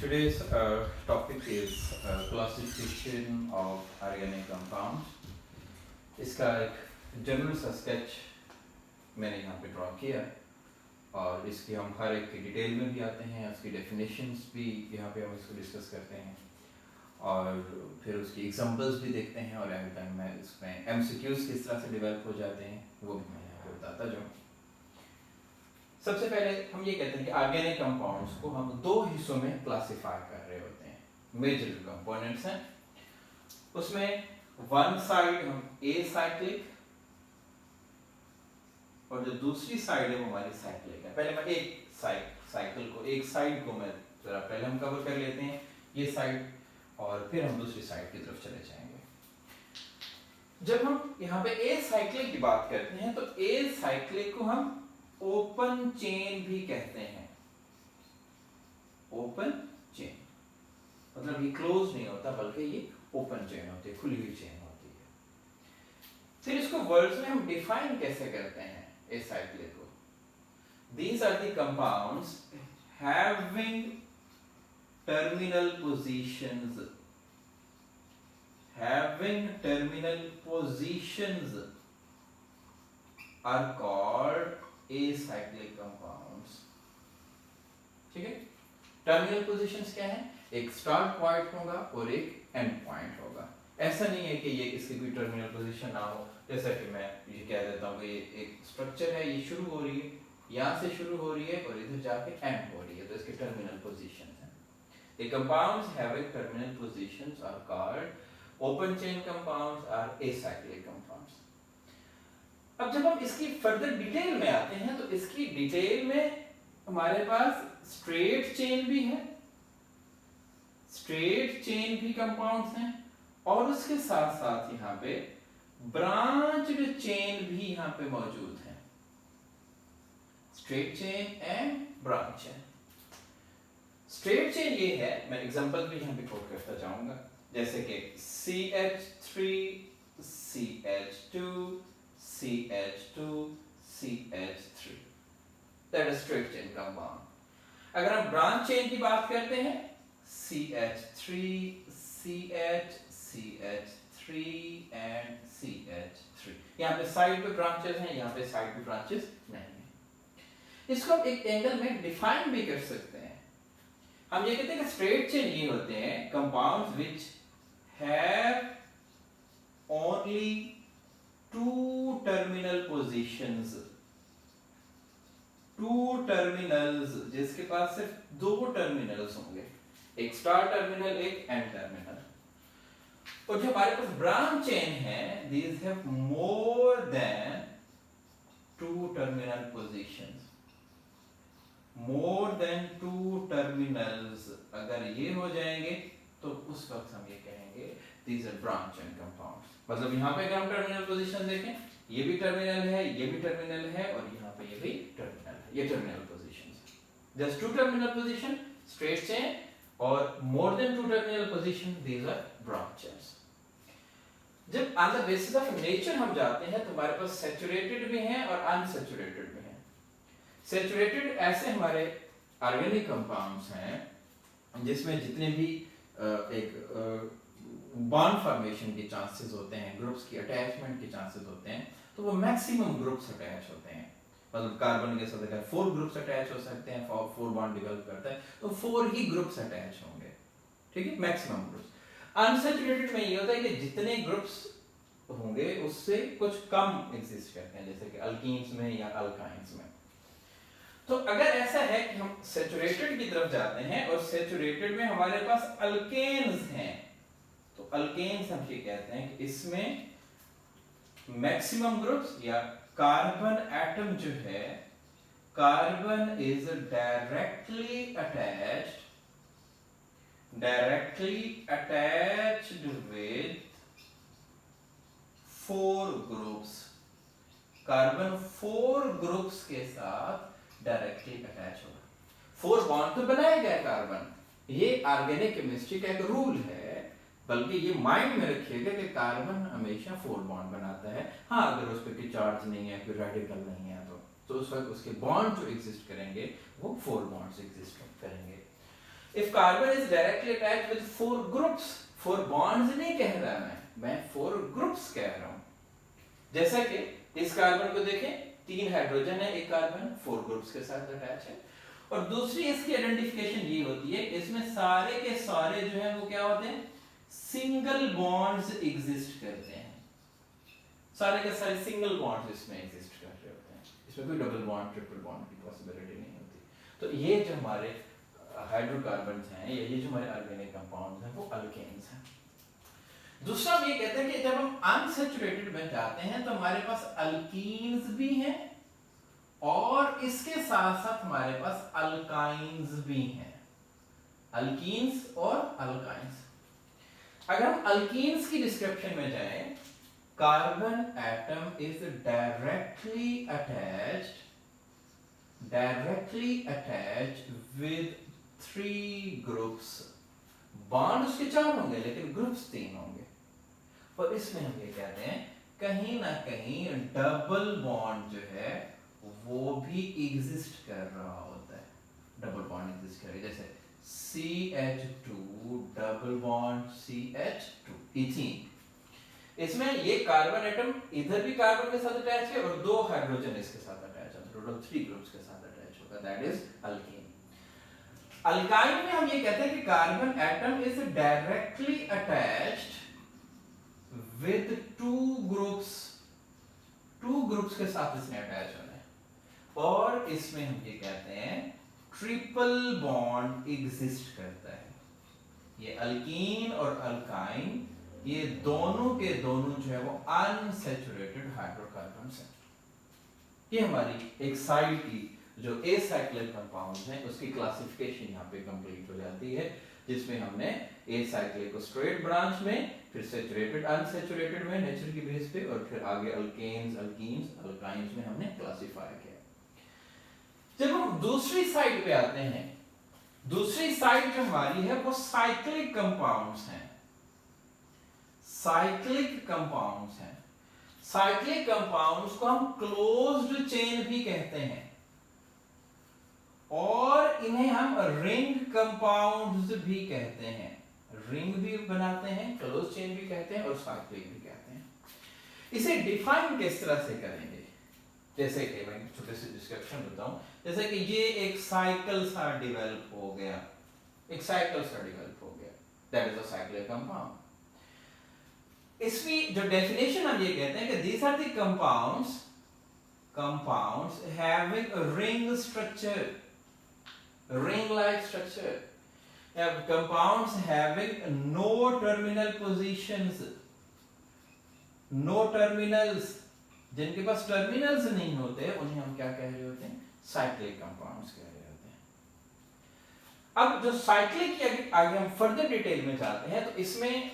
Today's topic is classification of organic compounds. इसका एक general सा स्केच मैंने यहाँ पे ड्रॉ किया है और इसकी हम हर एक की डिटेल में भी आते हैं, उसकी डेफिनेशंस भी यहाँ पे हम इसको डिस्कस करते हैं और फिर उसकी एग्जांपल्स भी देखते हैं और एंड टाइम में इसमें एमसीक्यूज किस तरह से डेवलप हो जाते हैं वो भी मैं यहाँ पे बताता जाऊँ। सबसे पहले हम ये कहते हैं कि ऑर्गेनिक कंपाउंड्स को हम दो हिस्सों में क्लासिफाई कर रहे होते हैं। मेजर कंपोनेंट्स हैं उसमें वन साइड हम ए साइक्लिक और जो दूसरी साइड है वो हमारी साइक्लिक है। पहले मैं एक साइकिल को एक साइड को मैं जरा पहले हम कवर कर लेते हैं ये साइड और फिर हम दूसरी साइड की तरफ चले जाएंगे। जब हम यहाँ पे ए साइक्लिक की बात करते हैं तो ए साइक्लिक को हम ओपन चेन भी कहते हैं। ओपन चेन मतलब ये क्लोज नहीं होता बल्कि ये ओपन चेन होती है, खुली हुई चेन होती है। फिर इसको वर्ड्स में हम डिफाइन कैसे करते हैं एसाइक्लिक को? These are the compounds having terminal positions are called acyclic compounds। ठीक है, टर्मिनल पोजीशंस क्या है? एक स्टार्ट पॉइंट होगा और एक एंड पॉइंट होगा। ऐसा नहीं है कि ये इसकी कोई टर्मिनल पोजीशन ना हो। जैसा कि मैं ये कह देता हूँ कि ये एक स्ट्रक्चर है, ये शुरू हो रही है, यहाँ से शुरू हो रही है और इधर जाके एंड हो रही है, तो इसके टर्मिनल पोजीशंस हैं। The compounds having terminal positions are called open chain compounds or acyclic compounds। अब जब हम इसकी फर्दर डिटेल में आते हैं तो इसकी डिटेल में हमारे पास स्ट्रेट चेन भी है, स्ट्रेट चेन भी कंपाउंड्स हैं और उसके साथ साथ यहाँ पे ब्रांच्ड चेन भी यहाँ पे मौजूद है। Straight chain and branch chain. Straight chain ये है, मैं एग्जांपल भी यहाँ पे कोट करता जाऊंगा, जैसे कि CH3 CH2 CH2 CH3 that is straight chain compound. अगर हम ब्रांच चेन की बात करते हैं CH3 CH CH3 and CH3, यहाँ पे साइड पे ब्रांचेस हैं, यहाँ पे साइड पे ब्रांचेस नहीं है। इसको हम एक एंगल में डिफाइन भी कर सकते हैं। हम ये कहते हैं कि स्ट्रेट चेन ये होते हैं compounds which have only two terminal positions, two terminals, जिसके पास सिर्फ दो टर्मिनल्स होंगे, एक स्टार्ट टर्मिनल एक एंड टर्मिनल। और जो हमारे पास ब्रांच चेन है, these have more than two terminal positions, more than two terminals। अगर ये हो जाएंगे तो उस वक्त हम ये कहेंगे these are branch chain compounds। मतलब यहाँ पे अगर हम टर्मिनल पोजीशन देखें, ये भी टर्मिनल है, ये भी टर्मिनल है और यहाँ पे ये भी टर्मिनल है, ये terminal positions. Just two terminal position straight chain और more than two terminal position these are branch chains। जब on the basis of nature हम जाते हैं तो हमारे पास सैचुरेटेड भी हैं और अनसैचुरेटेड भी हैं। सैचुरेटेड ऐसे हमारे ऑर्गेनिक कंपाउंड्स हैं जिसमें जितने भी एक बॉन्ड फॉर्मेशन के चांसेस होते हैं, ग्रुप्स की अटैचमेंट के चांसेस होते हैं, तो वो मैक्सिमम ग्रुप्स अटैच होते हैं। मतलब कार्बन के साथ अगर 4 ग्रुप्स अटैच हो सकते हैं, 4 बॉन्ड डेवलप करता है तो 4 ही ग्रुप्स अटैच होंगे। ठीक है, मैक्सिमम ग्रुप्स। अनसैचुरेटेड में ये होता है कि जितने ग्रुप्स होंगे उससे कुछ कम एग्जिस्ट करते हैं, जैसे कि अल्कीन्स में या अल्काइंस में। तो अगर ऐसा है कि हम सैचुरेटेड की तरफ जाते हैं और सैचुरेटेड में हमारे पास अल्केन्स हैं, तो अल्केन्स हम ये कहते हैं कि इसमें मैक्सिमम ग्रुप्स या कार्बन एटम जो है, carbon is directly attached with 4 groups. Carbon 4 groups के साथ डायरेक्टली अटैच होगा। 4 बॉन्ड तो बनाएगा कार्बन, ये ऑर्गेनिक केमिस्ट्री का एक रूल है, बल्कि ये माइंड में रखिएगा कि कार्बन हमेशा 4 बॉन्ड बनाता है। हाँ, अगर उस पर कोई चार्ज नहीं है, कोई रेडिकल नहीं है तो उस वक्त उसके बॉन्ड जो एग्जिस्ट करेंगे वो 4 बॉन्ड्स एग्जिस्ट करेंगे। If carbon is directly attached with 4 groups, 4 bonds नहीं कह रहा मैं 4 ग्रुप्स कह रहा हूं। जैसा कि इस कार्बन को देखें, 3 हाइड्रोजन है, एक कार्बन 4 ग्रुप्स के साथ अटैच है। और दूसरी इसकी आइडेंटिफिकेशन ये होती है, इसमें सारे के सारे जो है वो क्या होते हैं, सिंगल बॉन्ड्स एग्जिस्ट करते हैं। सारे के सारे सिंगल बॉन्ड्स इसमें एग्जिस्ट कर रहे होते हैं, इसमें कोई डबल बॉन्ड ट्रिपल बॉन्ड की पॉसिबिलिटी नहीं होती। तो ये जो हमारे हाइड्रोकार्बन्स हैं, ये जो हमारे ऑर्गेनिक कंपाउंड्स हैं, वो अल्केन्स हैं। दूसरा हम ये कहते हैं कि जब हम अनसैचुरेटेड में जाते हैं तो हमारे पास अल्कीन्स भी हैं और इसके साथ साथ हमारे पास अल्काइंस भी हैं। अल्कीन्स और अल्काइंस। अगर हम अल्कीन्स की डिस्क्रिप्शन में जाएं, carbon atom is directly attached with 3 groups. Bond उसके 4 होंगे लेकिन ग्रुप्स 3 होंगे। और इसमें हम ये कहते हैं कहीं ना कहीं डबल बॉन्ड जो है वो भी एग्जिस्ट कर रहा होता है। डबल बॉन्ड एग्जिस्ट करेगा, जैसे CH2 double bond CH2 ethene. इसमें ये कार्बन एटम इधर भी कार्बन के साथ अटैच है और 2 हाइड्रोजन इसके साथ अटैच है, टोटल 3 ग्रुप्स के साथ अटैच होगा, दैट इज अल्कीन। अल्काइन में हम ये कहते हैं कि carbon atom is directly attached with 2 groups के साथ इसने अटैच होना है। और इसमें हम ये कहते हैं ट्रिपल बॉन्ड एग्जिस्ट करता है। ये अल्कीन और अल्काइन, ये दोनों के दोनों जो है वो अनसैचुरेटेड हाइड्रोकार्बन्स हैं। ये हमारी एक साइड की जो एसाइक्लिक कंपाउंड्स हैं उसकी क्लासिफिकेशन यहाँ पे कंप्लीट हो जाती है, जिसमें हमने एसाइक्लिक को स्ट्रेट ब्रांच में, फिर सैचुरेटेड अनसैचुरेटेड में नेचर की बेस पे, और फिर आगे अल्केन्स, अल्कीन्स, अल्काइंस में हमने क्लासिफाई किया। जब हम दूसरी साइड पे आते हैं, दूसरी साइड जो हमारी है वो साइक्लिक कंपाउंड्स हैं। साइक्लिक कंपाउंड्स हैं। साइक्लिक कंपाउंड्स को हम क्लोज्ड चेन भी कहते हैं और इन्हें हम रिंग कंपाउंड्स भी कहते हैं। रिंग भी बनाते हैं, क्लोज चेन भी कहते हैं और साइक्लिक भी कहते हैं। इसे डिफाइन किस तरह से करेंगे, जैसे कि मैं छोटे से डिस्क्रिप्शन बताऊं, जैसे कि ये एक साइकिल सा डेवलप हो गया, एक साइकिल सा डेवलप हो गया, that is a cyclic compound. इसकी जो डेफिनेशन हम ये कहते हैं कि these are the compounds having a ring structure, ring like structure, compounds having no terminal positions, no terminals, जिनके पास टर्मिनल्स नहीं होते उन्हें हम क्या कह रहे होते हैं, साइक्लिक कंपाउंड्स कह रहे होते हैं। अब जो साइक्लिक की आगे हम फर्दर डिटेल में जाते हैं तो इसमें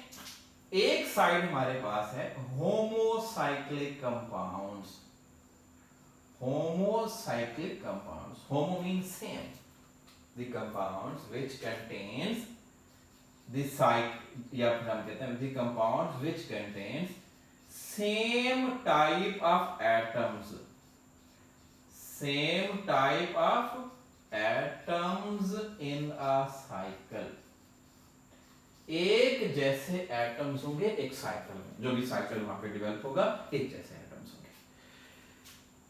एक साइड हमारे पास है homocyclic compounds. Homocyclic compounds, homo means same, the compounds which contains the या हम कहते हैं the compounds which contains same type of atoms, same type of atoms in a cycle. एक जैसे एटम्स होंगे एक साइकिल में, जो भी साइकिल वहां पे डेवलप होगा एक जैसे एटम्स होंगे।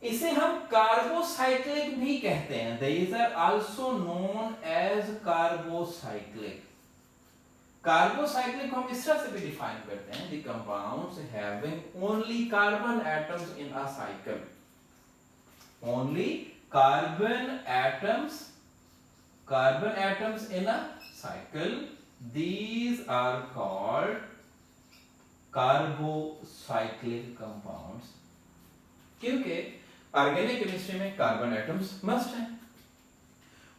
इसे हम कार्बोसाइक्लिक भी कहते हैं। These are also known as carbocyclic. Carbocyclic को हम इस तरह से भी डिफाइन करते हैं, the compounds having only carbon atoms in a cycle, only carbon atoms in a cycle, these are called carbocyclic compounds. क्योंकि ऑर्गेनिक केमिस्ट्री में कार्बन एटम्स मस्ट हैं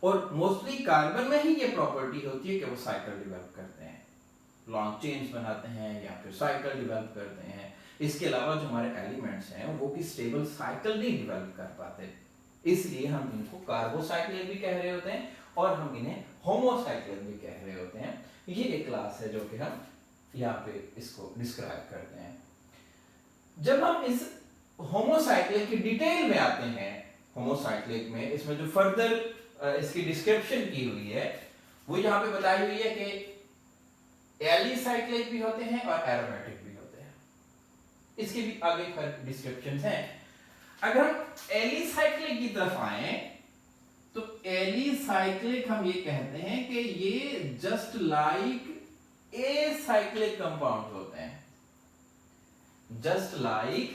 और मोस्टली कार्बन में ही ये प्रॉपर्टी होती है कि वो साइकिल डेवलप करते हैं, लॉन्ग चेन्स बनाते हैं या फिर साइकिल डेवलप करते हैं। इसके अलावा जो हमारे एलिमेंट्स हैं वो भी स्टेबल साइकिल नहीं डेवलप कर पाते, इसलिए हम इनको कार्बोसाइक्लिक भी कह रहे होते हैं और हम इन्हें होमोसाइक्लिक भी कह रहे होते हैं। ये एक क्लास है जो कि हम यहाँ पे इसको डिस्क्राइब करते हैं। जब हम इस होमोसाइक्लिक की डिटेल में आते हैं, होमोसाइक्लिक में इसमें जो फर्दर इसकी डिस्क्रिप्शन की हुई है वो यहाँ पे बताई हुई है कि एलिसाइक्लिक भी होते हैं और एरोमेटिक भी होते हैं। इसके भी आगे डिस्क्रिप्शन हैं। अगर हम एलिसाइक्लिक की तरफ आए तो एलिसाइक्लिक हम ये कहते हैं कि ये जस्ट लाइक एसाइक्लिक कंपाउंड होते हैं, जस्ट लाइक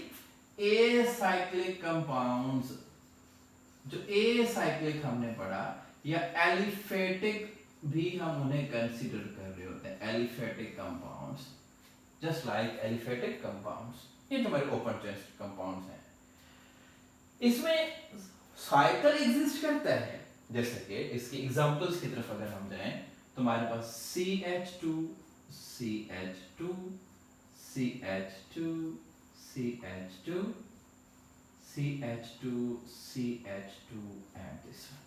एसाइक्लिक कंपाउंड्स। जो एसाइक्लिक हमने पढ़ा, या एलिफेटिक भी हम उन्हें कंसीडर कर रहे होते हैं, aliphatic compounds, just like aliphatic compounds. ये जो हमारे ओपन चेन कंपाउंड्स हैं, इसमें साइकिल एग्जिस्ट करता है। जैसे कि इसकी एग्जांपल्स की तरफ अगर हम जाएं तो हमारे पास CH2 CH2 CH2 CH2 CH2 CH2 and this one.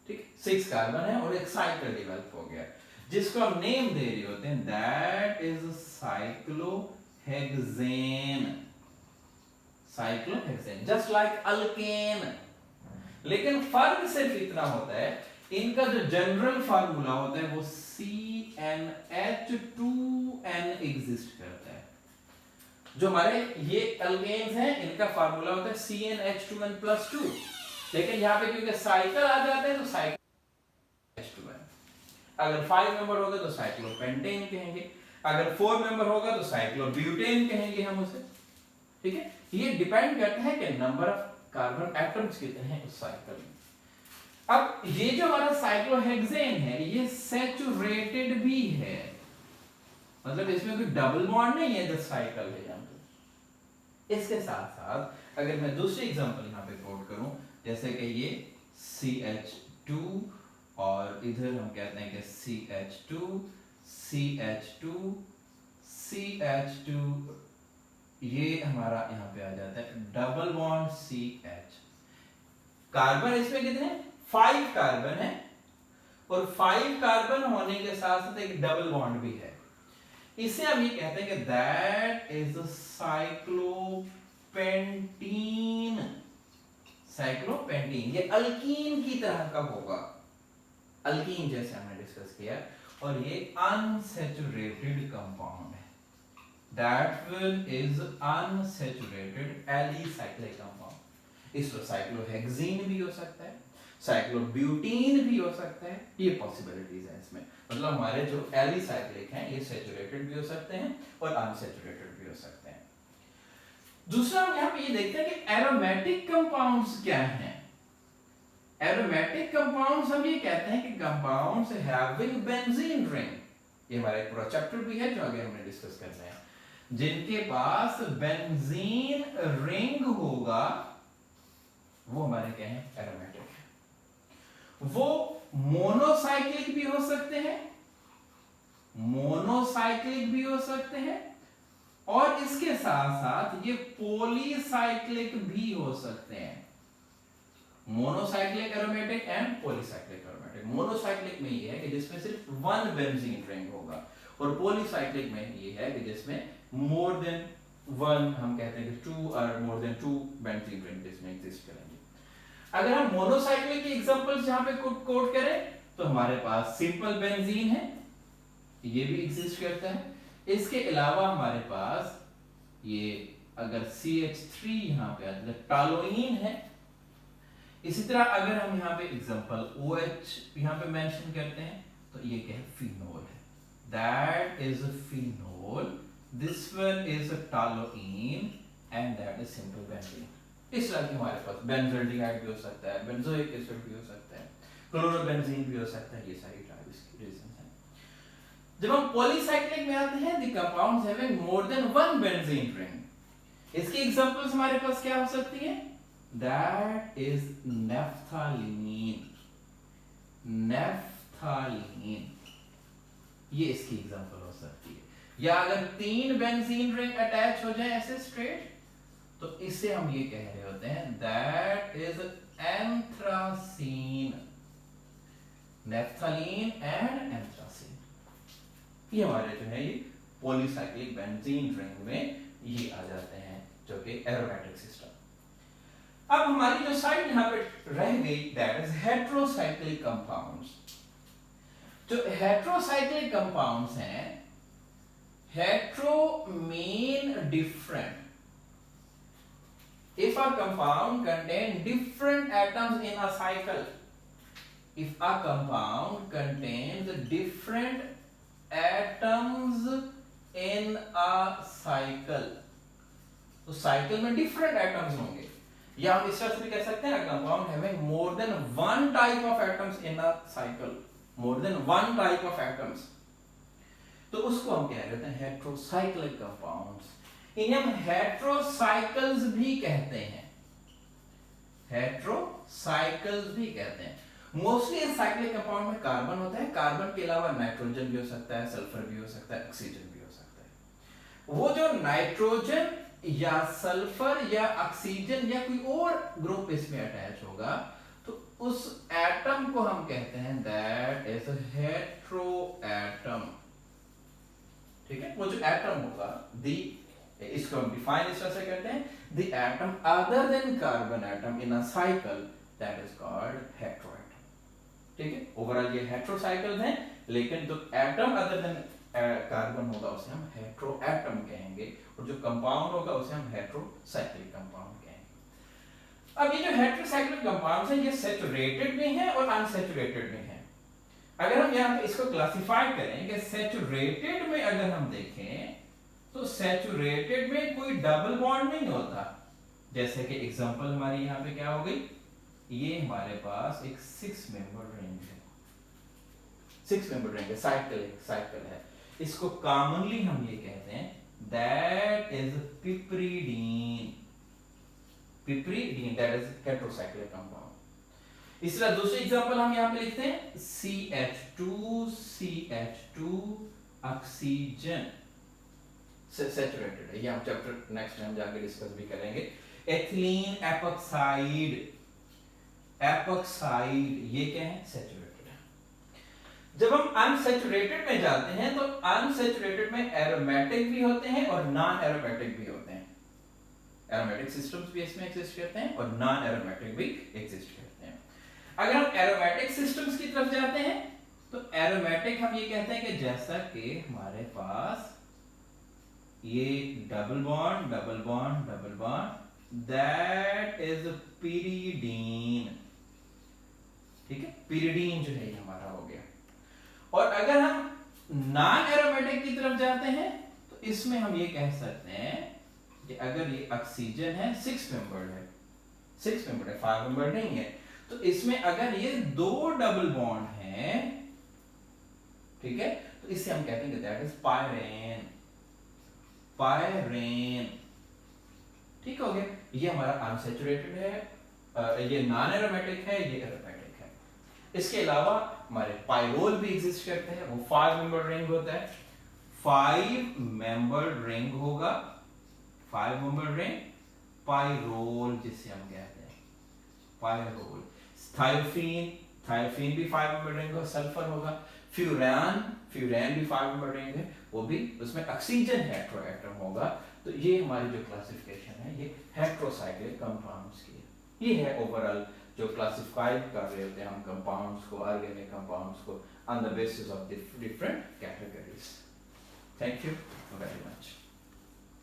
ठीक, 6 कार्बन है और एक साइकिल डेवलप हो गया जिसको हम नेम दे रहे होते हैं, that is cyclohexane. Cyclohexane just like alkane. लेकिन फर्क सिर्फ इतना होता है, इनका जो जनरल फार्मूला होता है वो CnH2n एग्जिस्ट करता है। जो हमारे ये अल्केन्स हैं इनका फार्मूला होता है CnH2n+2, लेकिन यहाँ पे क्योंकि साइकिल आ जाते हैं तो साइकिल H2n। अगर 5 मेंबर होगा तो साइक्लोपेंटेन कहेंगे, अगर 4 मेंबर होगा तो साइक्लोब्यूटेन कहेंगे हम उसे। ठीक है, ये डिपेंड करता है कि नंबर ऑफ कार्बन एटम्स कितने हैं उस साइकिल में। अब ये जो हमारा साइक्लोहेक्सेन है ये सैचुरेटेड भी है, मतलब इसमें कोई डबल बॉन्ड नहीं है, जस्ट साइकिल है यहाँ पे। इसके साथ साथ अगर मैं दूसरी एग्जांपल यहाँ पे कोट करूं, जैसे कि ये CH2 और इधर हम कहते हैं कि CH2 CH2 CH2, ये हमारा यहाँ पे आ जाता है डबल बॉन्ड CH। कार्बन इसमें कितने, 5 कार्बन है, और 5 कार्बन होने के साथ साथ एक डबल बॉन्ड भी है। इसे हम ये कहते हैं कि दैट इज साइक्लोपेंटीन। साइक्लोपेंटीन ये अल्कीन की तरह का होगा, अल्कीन जैसे हमने डिस्कस किया, और ये अनसैचुरेटेड कंपाउंड है। That one is unsaturated alicyclic compound। इसको साइक्लोहेक्सीन भी हो सकता है, साइक्लोब्यूटीन भी हो सकता है, ये पॉसिबिलिटीज है इसमें। मतलब हमारे जो एलिसाइक्लिक हैं ये सैचुरेटेड भी हो सकते हैं और अनसैचुरेटेड भी हो सकते हैं। दूसरा हम यहाँ पे ये देखते हैं कि एरोमेटिक कंपाउंड्स क्या हैं। एरोमेटिक कंपाउंड्स हम ये कहते हैं कि कंपाउंड्स हैविंग बेंजीन रिंग, ये हमारा एक पूरा चैप्टर भी है जो आगे हमने डिस्कस करना है, जिनके पास बेंजीन रिंग होगा वो हमारे क्या है, एरोमेटिक है। वो मोनोसाइक्लिक भी हो सकते हैं, मोनोसाइक्लिक भी हो सकते हैं, और इसके साथ साथ ये पॉलीसाइक्लिक भी हो सकते हैं। Monocyclic aromatic and polycyclic aromatic. Monocyclic में ये है कि जिसमें सिर्फ 1 बेंजीन रिंग होगा, और पॉलीसाइक्लिक में ये है कि जिसमें मोर देन 1, हम कहते हैं कि 2 और मोर देन 2 बेंजीन रिंग इसमें एग्जिस्ट करेंगे। अगर हम मोनोसाइक्लिक की एग्जांपल्स यहां पे कोट करें तो हमारे पास सिंपल बेंजीन है, ये भी एग्जिस्ट करता है। इसके अलावा हमारे पास ये अगर CH3 यहां पे आता है, टॉलोइन है। इसी तरह अगर हम यहां पे एग्जांपल OH यहां पे मेंशन करते हैं तो ये क्या है, फिनोल है। That is a phenol, this one is a toluene and that is simple benzene। इस तरह के हमारे पास बेंजोल्डिहाइड भी हो सकता है, बेंजोइक एसिड भी हो सकता है, क्लोरोबेंजीन भी हो सकता है, ये सारी रीजन हैं। जब हम पॉलीसाइक्लिक में आते हैं, the compounds having more than 1 benzene ring. इसकी एग्जांपल्स हमारे पास क्या हो सकती हैं, दैट इज नेफ्थालीन। नेफ्थालीन ये इसकी एग्जांपल हो सकती है। या अगर 3 बेंजीन रिंग अटैच हो जाए ऐसे स्ट्रेट, तो इससे हम ये कह रहे होते हैं that is anthracene. Naphthalene and anthracene, ये हमारे जो है ये पॉलीसाइक्लिक बेंजीन रिंग में ये आ जाते हैं, जो कि एरोमेटिक सिस्टम। अब हमारी जो साइड यहां पे रह गई दैट इज हेट्रोसाइक्लिक कंपाउंड्स। जो हेट्रोसाइक्लिक कंपाउंड्स हैं, hetero mean different. If a compound contains different atoms in a cycle, if a compound contains different atoms in a cycle, तो साइकिल में डिफरेंट एटम्स होंगे, या हम इस तरह से भी कह सकते हैं compound having more than one type of atoms in a cycle, more than one type of atoms, तो उसको हम क्या कहते हैं, हेट्रोसाइक्लिक कंपाउंड्स। इन्हें हम हेट्रोसाइकल्स भी कहते हैं, हेट्रोसाइकल्स भी कहते हैं। मोस्टली साइक्लिक कंपाउंड में कार्बन होता है, कार्बन के अलावा नाइट्रोजन भी हो सकता है, सल्फर भी हो सकता है, ऑक्सीजन भी हो सकता है। वो जो नाइट्रोजन या सल्फर या ऑक्सीजन या कोई और ग्रुप इसमें अटैच होगा, तो उस एटम को हम कहते हैं दैट इज हेट्रो एटम। ठीक है, वो जो एटम होगा, दी इसको हम डिफाइन इस तरह से करते हैं, the atom other than carbon atom in a cycle that is called hetero atom. ठीक है, ओवरऑल ये हेट्रोसाइकल्स हैं, लेकिन जो एटम अदर देन कार्बन होगा उसे हम हेट्रो एटम कहेंगे, और जो कंपाउंड होगा उसे हम हेट्रोसाइक्लिक कंपाउंड कहेंगे। अब ये जो हेट्रोसाइक्लिक कंपाउंड्स हैं, ये सैचुरेटेड भी हैं और अनसैचुरेटेड भी हैं। अगर हम यहाँ पे इसको क्लासिफाई करें कि सैचुरेटेड में अगर हम देखें, तो सैचुरेटेड में कोई डबल बॉन्ड नहीं होता। जैसे कि एग्जांपल हमारी यहाँ पे क्या हो गई, ये हमारे पास एक 6 मेंबर रिंग है, 6 मेंबर रिंग है, साइकिल है। इसको कॉमनली हम ये कहते हैं that is piperidine, piperidine that is heterocyclic compound. इस तरह दूसरी एग्जांपल हम यहाँ पे लिखते हैं CH2 ऑक्सीजन, सैचुरेटेड है। ये हम चैप्टर नेक्स्ट में हम जाके डिस्कस भी करेंगे। एथिलीन एपॉक्साइड, एपॉक्साइड ये क्या है, सैचुरेटेड है। जब हम अनसैचुरेटेड में जाते हैं, तो अनसैचुरेटेड में एरोमेटिक भी होते हैं और नॉन एरोमेटिक भी होते हैं। एरोमेटिक सिस्टम्स भी इसमें एग्जिस्ट करते हैं और नॉन एरोमेटिक भी एग्जिस्ट करते हैं। अगर हम एरोमेटिक सिस्टम्स की तरफ जाते हैं, तो एरोमेटिक हम ये कहते हैं कि जैसा कि हमारे पास ये double bond double bond double bond, that is pyridine. ठीक है, पिरिडीन जो है ये हमारा हो गया। और अगर हम नॉन एरोमेटिक की तरफ जाते हैं, तो इसमें हम ये कह सकते हैं कि अगर ये ऑक्सीजन है, 6 मेंबर्ड है, 6 मेंबर्ड है, 5 मेंबर्ड नहीं है, तो इसमें अगर ये 2 डबल बॉन्ड हैं, ठीक है, तो इसे हम कहते हैं कि दैट इज पायरेन, पायरेन। ठीक हो गया, ये हमारा अनसैचुरेटेड है, ये नॉन एरोमेटिक है, ये एरोमेटिक है। इसके अलावा हमारे पाइरोल भी एग्जिस्ट करते हैं, वो 5 मेंबर रिंग होता है, 5 मेंबर रिंग होगा, 5 मेंबर रिंग, पाइरोल जिसे हम कहते हैं, पाइरोल। थायोफीन, थायोफीन भी 5 मेंबर रिंग होगा, सल्फर होगा। फ्यूरान, फ्यूरान भी 5 मेंबर रिंग है, वो भी, उसमें ऑक्सीजन हेट्रो एटम होगा। तो ये हमारी जो क्लासिफिकेशन है, ये हेट्रोसाइक्लिक कंपाउंड्स की है। ये है ओवरऑल जो क्लासिफाई कर रहे होते हैं हम कंपाउंड्स को, ऑर्गेनिक कंपाउंड्स को, on the basis of different categories. Thank you very much.